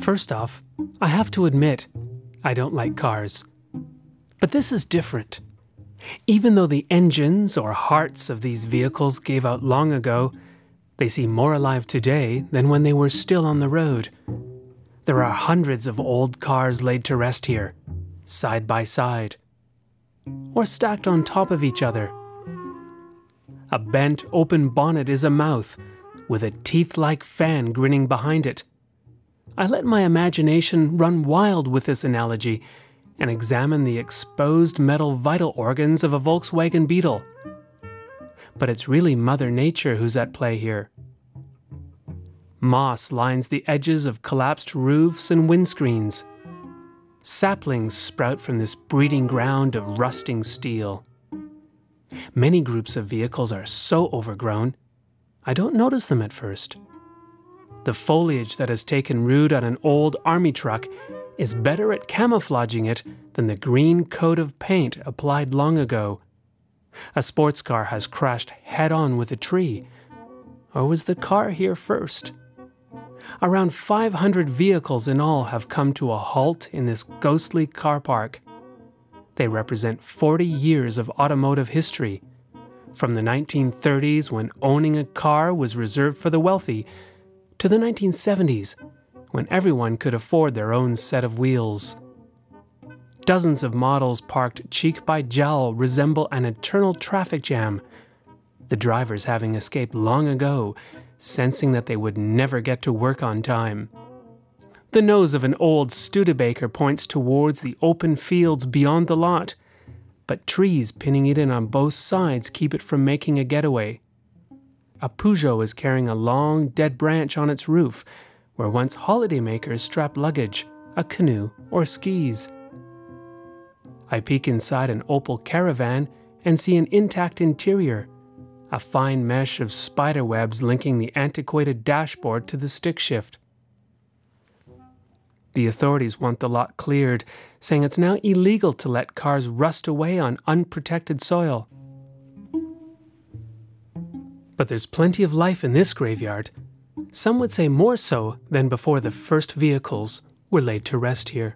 First off, I have to admit, I don't like cars. But this is different. Even though the engines or hearts of these vehicles gave out long ago, they seem more alive today than when they were still on the road. There are hundreds of old cars laid to rest here, side by side, or stacked on top of each other. A bent, open bonnet is a mouth, with a teeth-like fan grinning behind it. I let my imagination run wild with this analogy and examine the exposed metal vital organs of a Volkswagen Beetle. But it's really Mother Nature who's at play here. Moss lines the edges of collapsed roofs and windscreens. Saplings sprout from this breeding ground of rusting steel. Many groups of vehicles are so overgrown, I don't notice them at first. The foliage that has taken root on an old army truck is better at camouflaging it than the green coat of paint applied long ago. A sports car has crashed head-on with a tree. Or was the car here first? Around 500 vehicles in all have come to a halt in this ghostly car park. They represent 40 years of automotive history, from the 1930s when owning a car was reserved for the wealthy, to the 1970s when everyone could afford their own set of wheels. Dozens of models parked cheek by jowl resemble an eternal traffic jam, the drivers having escaped long ago, sensing that they would never get to work on time. The nose of an old Studebaker points towards the open fields beyond the lot, but trees pinning it in on both sides keep it from making a getaway. A Peugeot is carrying a long, dead branch on its roof, where once holidaymakers strapped luggage, a canoe, or skis. I peek inside an Opel Caravan and see an intact interior, a fine mesh of spider webs linking the antiquated dashboard to the stick shift. The authorities want the lot cleared, saying it's now illegal to let cars rust away on unprotected soil. But there's plenty of life in this graveyard. Some would say more so than before the first vehicles were laid to rest here.